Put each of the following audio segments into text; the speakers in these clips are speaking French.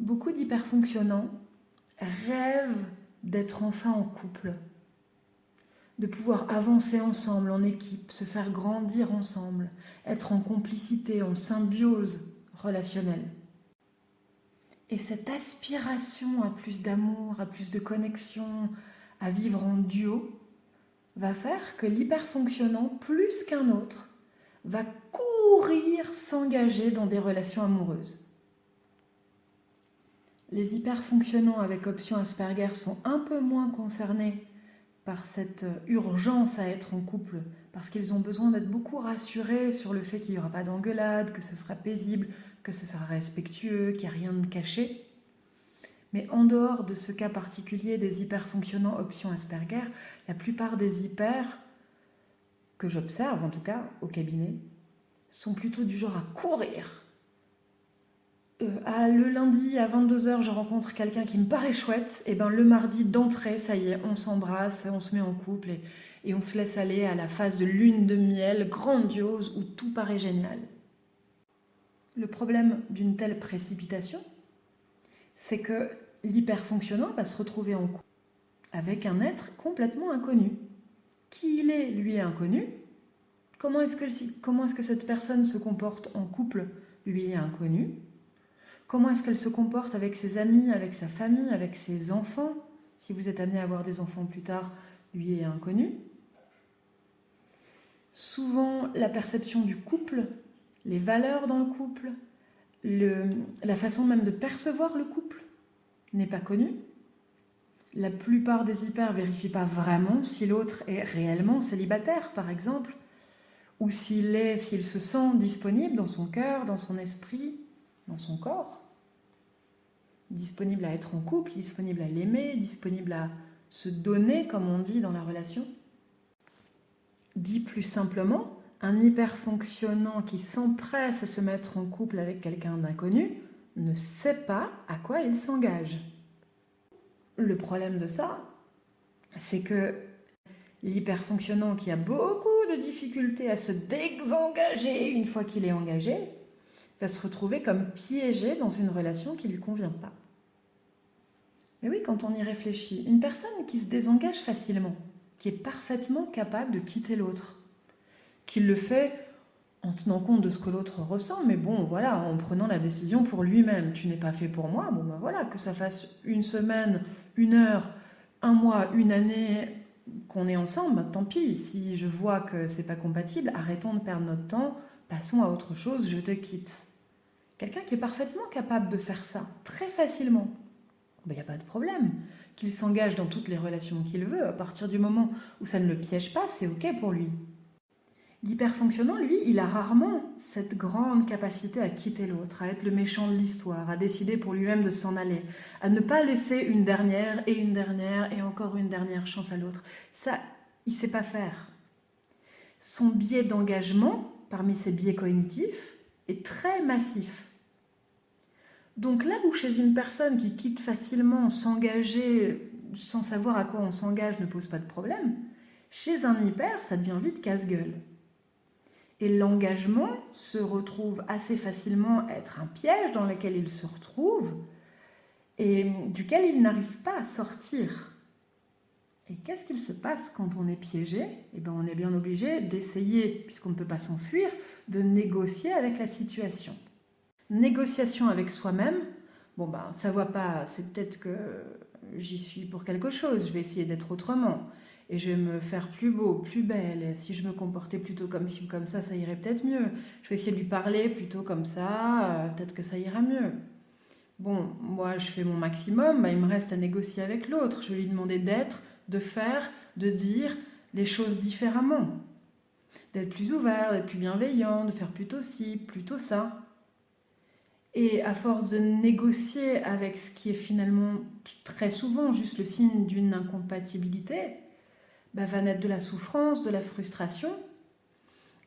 Beaucoup d'hyperfonctionnants rêvent d'être enfin en couple, de pouvoir avancer ensemble, en équipe, se faire grandir ensemble, être en complicité, en symbiose relationnelle. Et cette aspiration à plus d'amour, à plus de connexion, à vivre en duo, va faire que l'hyperfonctionnant, plus qu'un autre, va courir s'engager dans des relations amoureuses. Les hyperfonctionnants avec option Asperger sont un peu moins concernés par cette urgence à être en couple, parce qu'ils ont besoin d'être beaucoup rassurés sur le fait qu'il n'y aura pas d'engueulade, que ce sera paisible, que ce sera respectueux, qu'il n'y a rien de caché. Mais en dehors de ce cas particulier des hyperfonctionnants option Asperger, la plupart des hypers, que j'observe en tout cas au cabinet, sont plutôt du genre à courir. Le lundi à 22h, je rencontre quelqu'un qui me paraît chouette, et ben le mardi d'entrée, ça y est, on s'embrasse, on se met en couple et on se laisse aller à la phase de lune de miel grandiose où tout paraît génial. Le problème d'une telle précipitation, c'est que l'hyperfonctionnant va se retrouver en couple avec un être complètement inconnu. Qui il est, lui, est inconnu. Comment est-ce que cette personne se comporte en couple, lui est inconnu. Comment est-ce qu'elle se comporte avec ses amis, avec sa famille, avec ses enfants? Si vous êtes amené à avoir des enfants plus tard, lui est inconnu. Souvent, la perception du couple, les valeurs dans le couple, la façon même de percevoir le couple n'est pas connue. La plupart des hypers ne vérifient pas vraiment si l'autre est réellement célibataire, par exemple, ou s'il se sent disponible dans son cœur, dans son esprit, dans son corps. Disponible à être en couple, disponible à l'aimer, disponible à se donner, comme on dit dans la relation. Dit plus simplement, un hyperfonctionnant qui s'empresse à se mettre en couple avec quelqu'un d'inconnu ne sait pas à quoi il s'engage. Le problème de ça, c'est que l'hyperfonctionnant qui a beaucoup de difficultés à se désengager une fois qu'il est engagé, va se retrouver comme piégé dans une relation qui ne lui convient pas. Mais oui, quand on y réfléchit, une personne qui se désengage facilement, qui est parfaitement capable de quitter l'autre, qui le fait en tenant compte de ce que l'autre ressent, mais bon, voilà, en prenant la décision pour lui-même. Tu n'es pas fait pour moi, bon ben voilà, que ça fasse une semaine, une heure, un mois, une année qu'on est ensemble, ben tant pis. Si je vois que c'est pas compatible, arrêtons de perdre notre temps, passons à autre chose, je te quitte. Quelqu'un qui est parfaitement capable de faire ça, très facilement, il n'y a pas de problème. Qu'il s'engage dans toutes les relations qu'il veut, à partir du moment où ça ne le piège pas, c'est ok pour lui. L'hyperfonctionnant, lui, il a rarement cette grande capacité à quitter l'autre, à être le méchant de l'histoire, à décider pour lui-même de s'en aller, à ne pas laisser une dernière et encore une dernière chance à l'autre. Ça, il ne sait pas faire. Son biais d'engagement, parmi ses biais cognitifs, est très massif. Donc là où chez une personne qui quitte facilement, s'engager sans savoir à quoi on s'engage ne pose pas de problème, chez un hyper, ça devient vite casse-gueule. Et l'engagement se retrouve assez facilement être un piège dans lequel il se retrouve et duquel il n'arrive pas à sortir. Et qu'est-ce qu'il se passe quand on est piégé? Eh bien, on est bien obligé d'essayer, puisqu'on ne peut pas s'enfuir, de négocier avec la situation. Négociation avec soi-même, bon ben ça va pas, c'est peut-être que j'y suis pour quelque chose, je vais essayer d'être autrement, et je vais me faire plus beau, plus belle, et si je me comportais plutôt comme ci ou comme ça irait peut-être mieux, je vais essayer de lui parler plutôt comme ça, peut-être que ça ira mieux. Bon, moi je fais mon maximum, ben, il me reste à négocier avec l'autre, je vais lui demander d'être, de faire, de dire les choses différemment, d'être plus ouvert, d'être plus bienveillant, de faire plutôt ci, plutôt ça. Et à force de négocier avec ce qui est finalement très souvent juste le signe d'une incompatibilité, va naître de la souffrance, de la frustration,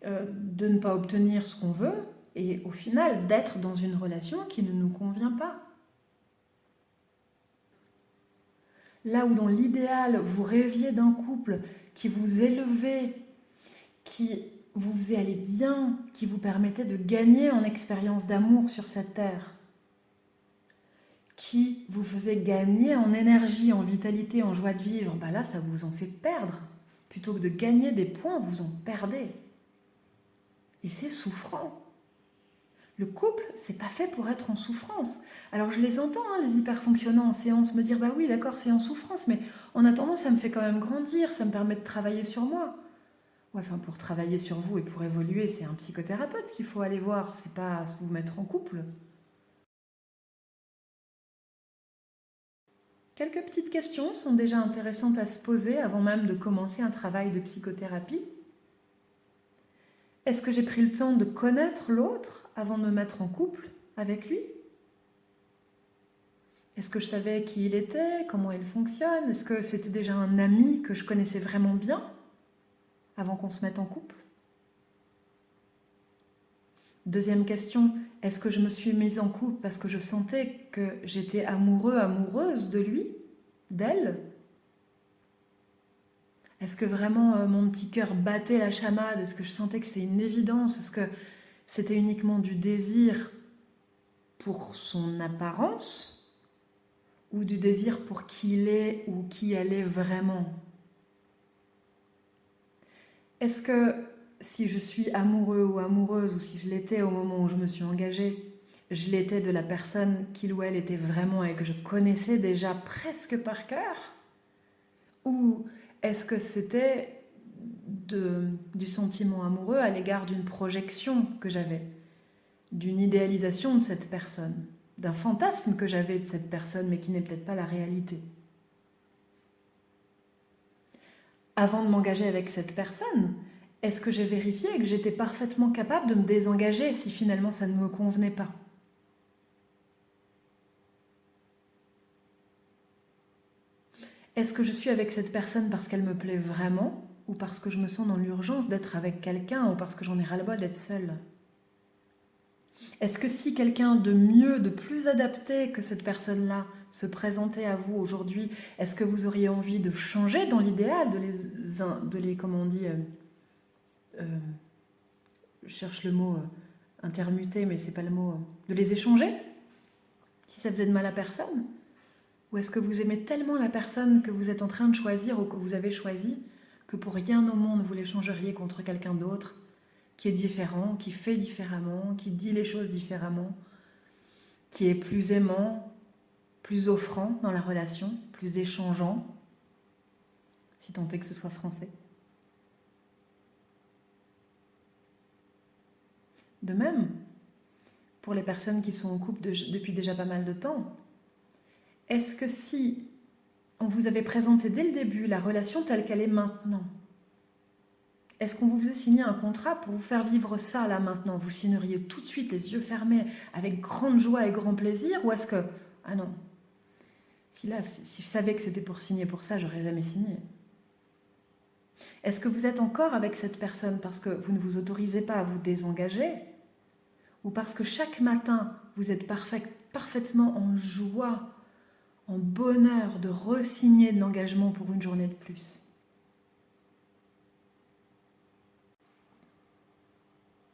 de ne pas obtenir ce qu'on veut, et au final d'être dans une relation qui ne nous convient pas. Là où dans l'idéal, vous rêviez d'un couple qui vous élevait, qui vous faisait aller bien, qui vous permettait de gagner en expérience d'amour sur cette terre. qui vous faisait gagner en énergie, en vitalité, en joie de vivre, bah là, ça vous en fait perdre. Plutôt que de gagner des points, vous en perdez. Et c'est souffrant. Le couple, c'est pas fait pour être en souffrance. Alors je les entends, hein, les hyperfonctionnants en séance, me dire bah oui, d'accord, c'est en souffrance, mais en attendant, ça me fait quand même grandir, ça me permet de travailler sur moi. Ouais, enfin, pour travailler sur vous et pour évoluer, c'est un psychothérapeute qu'il faut aller voir, c'est pas vous mettre en couple. Quelques petites questions sont déjà intéressantes à se poser avant même de commencer un travail de psychothérapie. Est-ce que j'ai pris le temps de connaître l'autre avant de me mettre en couple avec lui? Est-ce que je savais qui il était, comment il fonctionne? Est-ce que c'était déjà un ami que je connaissais vraiment bien avant qu'on se mette en couple? Deuxième question, est-ce que je me suis mise en couple parce que je sentais que j'étais amoureux, amoureuse de lui, d'elle? Est-ce que vraiment mon petit cœur battait la chamade? Est-ce que je sentais que c'était une évidence? Est-ce que c'était uniquement du désir pour son apparence ou du désir pour qui il est ou qui elle est vraiment? Est-ce que si je suis amoureux ou amoureuse ou si je l'étais au moment où je me suis engagée, je l'étais de la personne qu'il ou elle était vraiment et que je connaissais déjà presque par cœur? Ou est-ce que c'était du sentiment amoureux à l'égard d'une projection que j'avais, d'une idéalisation de cette personne, d'un fantasme que j'avais de cette personne mais qui n'est peut-être pas la réalité? Avant de m'engager avec cette personne, est-ce que j'ai vérifié que j'étais parfaitement capable de me désengager si finalement ça ne me convenait pas? Est-ce que je suis avec cette personne parce qu'elle me plaît vraiment ou parce que je me sens dans l'urgence d'être avec quelqu'un ou parce que j'en ai ras-le-bol d'être seule? Est-ce que si quelqu'un de mieux, de plus adapté que cette personne-là se présentait à vous aujourd'hui, est-ce que vous auriez envie de changer dans l'idéal, de les comment on dit, je cherche le mot intermuter, mais c'est pas le mot, de les échanger si ça faisait de mal à personne? Ou est-ce que vous aimez tellement la personne que vous êtes en train de choisir ou que vous avez choisi que pour rien au monde vous l'échangeriez contre quelqu'un d'autre qui est différent, qui fait différemment, qui dit les choses différemment, qui est plus aimant, plus offrant dans la relation, plus échangeant, si tant est que ce soit français? De même, pour les personnes qui sont en couple depuis déjà pas mal de temps, est-ce que si on vous avait présenté dès le début la relation telle qu'elle est maintenant, est-ce qu'on vous faisait signer un contrat pour vous faire vivre ça là maintenant? Vous signeriez tout de suite les yeux fermés avec grande joie et grand plaisir? Ou est-ce que, ah non, si je savais que c'était pour signer pour ça, j'aurais jamais signé. Est-ce que vous êtes encore avec cette personne parce que vous ne vous autorisez pas à vous désengager? Ou parce que chaque matin, vous êtes parfaitement en joie, en bonheur de re-signer de l'engagement pour une journée de plus?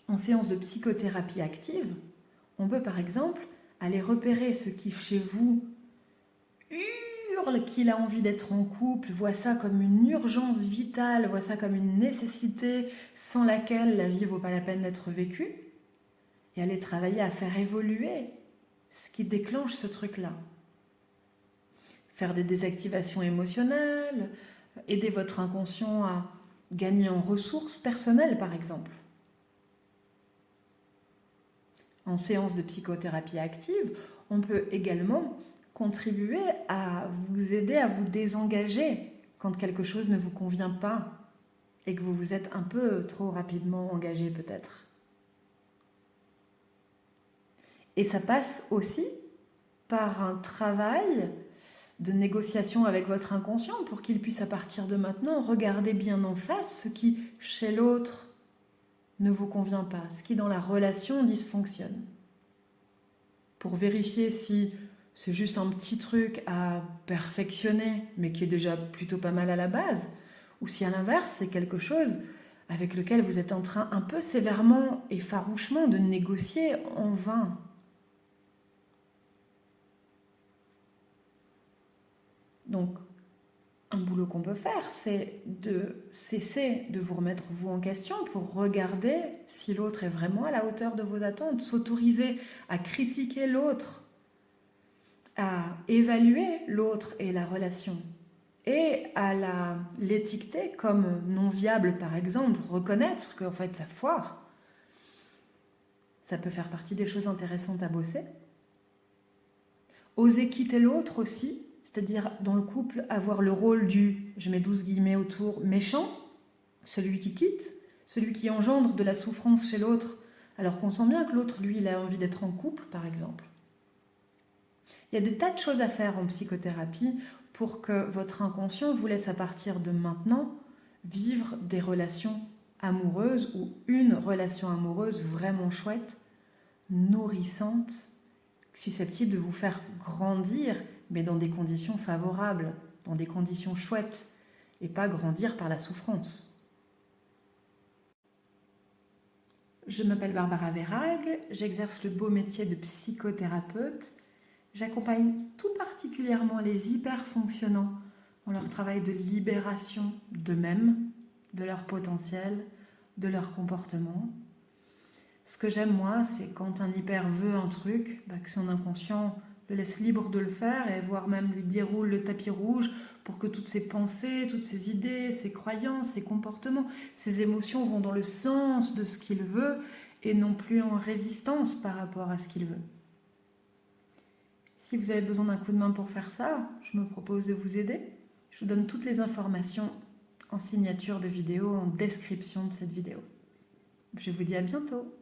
En séance de psychothérapie active, on peut par exemple aller repérer ce qui chez vous hurle qu'il a envie d'être en couple, voit ça comme une urgence vitale, voit ça comme une nécessité sans laquelle la vie ne vaut pas la peine d'être vécue, et aller travailler à faire évoluer ce qui déclenche ce truc-là. Faire des désactivations émotionnelles, aider votre inconscient à gagner en ressources personnelles par exemple. En séance de psychothérapie active, on peut également contribuer à vous aider à vous désengager quand quelque chose ne vous convient pas et que vous vous êtes un peu trop rapidement engagé peut-être. Et ça passe aussi par un travail de négociation avec votre inconscient pour qu'il puisse à partir de maintenant regarder bien en face ce qui, chez l'autre, ne vous convient pas, ce qui dans la relation dysfonctionne. Pour vérifier si c'est juste un petit truc à perfectionner, mais qui est déjà plutôt pas mal à la base, ou si à l'inverse, c'est quelque chose avec lequel vous êtes en train un peu sévèrement et farouchement de négocier en vain. Donc, un boulot qu'on peut faire, c'est de cesser de vous remettre vous en question pour regarder si l'autre est vraiment à la hauteur de vos attentes, s'autoriser à critiquer l'autre, à évaluer l'autre et la relation, et à l'étiqueter comme non viable, par exemple, reconnaître qu'en fait ça foire. Ça peut faire partie des choses intéressantes à bosser. Oser quitter l'autre aussi, c'est-à-dire dans le couple avoir le rôle du, je mets 12 guillemets autour, méchant, celui qui quitte, celui qui engendre de la souffrance chez l'autre, alors qu'on sent bien que l'autre, lui, il a envie d'être en couple, par exemple. Il y a des tas de choses à faire en psychothérapie pour que votre inconscient vous laisse à partir de maintenant vivre des relations amoureuses ou une relation amoureuse vraiment chouette, nourrissante, susceptible de vous faire grandir, mais dans des conditions favorables, dans des conditions chouettes, et pas grandir par la souffrance. Je m'appelle Barbara Verhaeghe, j'exerce le beau métier de psychothérapeute. J'accompagne tout particulièrement les hyperfonctionnants dans leur travail de libération d'eux-mêmes, de leur potentiel, de leur comportement. Ce que j'aime, moi, c'est quand un hyper veut un truc, que son inconscient le laisse libre de le faire et voire même lui déroule le tapis rouge pour que toutes ses pensées, toutes ses idées, ses croyances, ses comportements, ses émotions vont dans le sens de ce qu'il veut et non plus en résistance par rapport à ce qu'il veut. Si vous avez besoin d'un coup de main pour faire ça, je me propose de vous aider. Je vous donne toutes les informations en signature de vidéo, en description de cette vidéo. Je vous dis à bientôt.